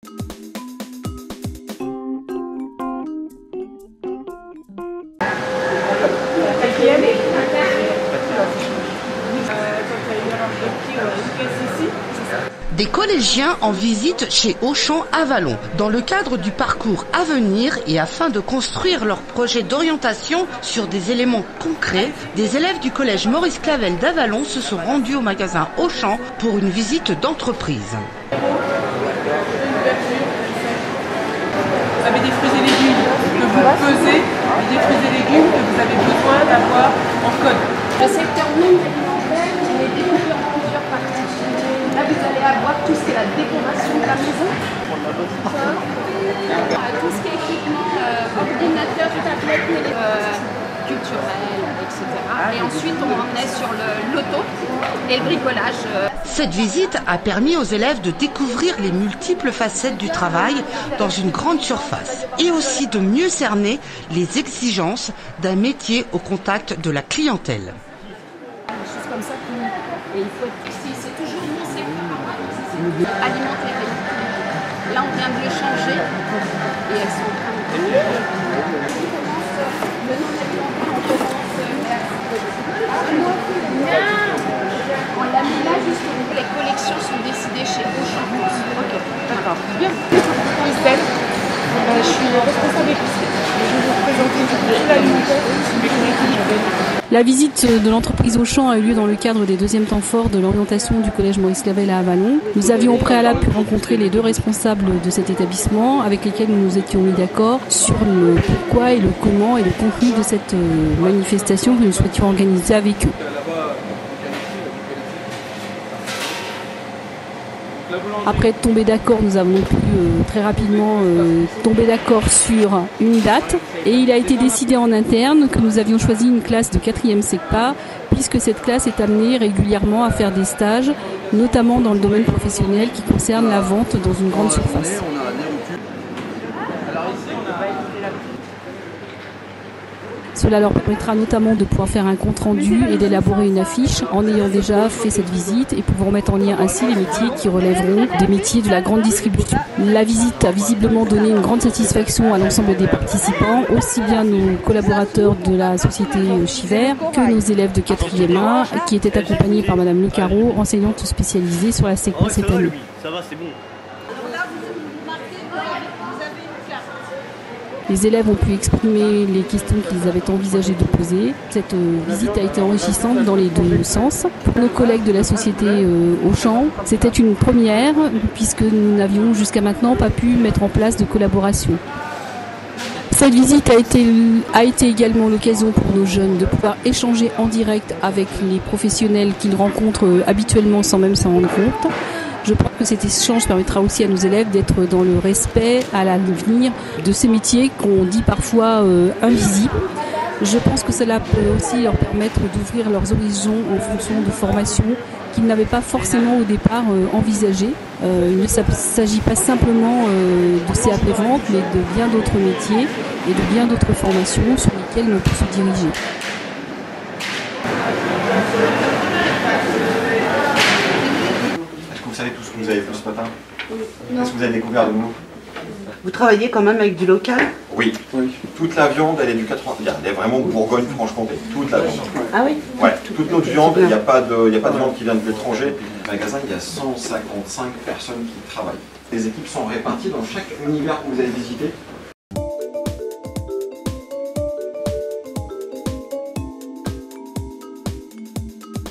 Des collégiens en visite chez Auchan à Vallon, dans le cadre du parcours à venir et afin de construire leur projet d'orientation sur des éléments concrets, des élèves du collège Maurice Clavel d'Avallon se sont rendus au magasin Auchan pour une visite d'entreprise. Vous avez des fruits et légumes que vous pesez, et des fruits et légumes que vous avez besoin d'avoir en code. Le secteur non alimentaire, il est découpé en plusieurs parties. Là, vous allez avoir tout ce qui est la décoration de la maison, tout ce qui est équipement, ordinateur, tablette, culturel, etc. Et ensuite, on en est sur l'auto et le bricolage. Cette visite a permis aux élèves de découvrir les multiples facettes du travail dans une grande surface et aussi de mieux cerner les exigences d'un métier au contact de la clientèle. Des choses comme ça, et il faut être précis, c'est toujours mon secteur alimentaire. Là, on vient de le changer et elles sont en train de le on l'a mis là juste où les collections sont décidées chez Auchan. Ok, D'accord, bien. Christelle, je suis responsable épicerie. Je vais vous présenter tout l'alimentaire et mes collègues que j'avais. La visite de l'entreprise Auchan a eu lieu dans le cadre des deuxièmes temps forts de l'orientation du collège Maurice Clavel à Avallon. Nous avions au préalable pu rencontrer les deux responsables de cet établissement avec lesquels nous nous étions mis d'accord sur le pourquoi et le comment et le contenu de cette manifestation que nous souhaitions organiser avec eux. Après être tombé d'accord, nous avons pu très rapidement tomber d'accord sur une date et il a été décidé en interne que nous avions choisi une classe de 4e SECPA puisque cette classe est amenée régulièrement à faire des stages, notamment dans le domaine professionnel qui concerne la vente dans une grande surface. Cela leur permettra notamment de pouvoir faire un compte-rendu et d'élaborer une affiche en ayant déjà fait cette visite et pouvant mettre en lien ainsi les métiers qui relèveront des métiers de la grande distribution. La visite a visiblement donné une grande satisfaction à l'ensemble des participants, aussi bien nos collaborateurs de la société Chiver que nos élèves de 4e A qui étaient accompagnés par Madame Le Carreau, enseignante spécialisée sur la SECPA cette année. Ça va, c'est bon. Les élèves ont pu exprimer les questions qu'ils avaient envisagé de poser. Cette visite a été enrichissante dans les deux sens. Pour nos collègues de la société Auchan, c'était une première puisque nous n'avions jusqu'à maintenant pas pu mettre en place de collaboration. Cette visite a été également l'occasion pour nos jeunes de pouvoir échanger en direct avec les professionnels qu'ils rencontrent habituellement sans même s'en rendre compte. Je pense que cet échange permettra aussi à nos élèves d'être dans le respect à l'avenir de ces métiers qu'on dit parfois invisibles. Je pense que cela peut aussi leur permettre d'ouvrir leurs horizons en fonction de formations qu'ils n'avaient pas forcément au départ envisagées. Il ne s'agit pas simplement de CAP Vente, mais de bien d'autres métiers et de bien d'autres formations sur lesquelles on peut se diriger. Vous savez tout ce que vous avez fait ce matin? Qu'est-ce que vous avez découvert de nouveau? Vous travaillez quand même avec du local? Oui. Toute la viande, elle est du 80. Elle est vraiment Bourgogne-Franche-Comté. Toute la viande. Ah oui? Ouais. Toute notre viande, il n'y a pas de viande qui vient de l'étranger. Au magasin, il y a 155 personnes qui travaillent. Les équipes sont réparties dans chaque univers que vous avez visité.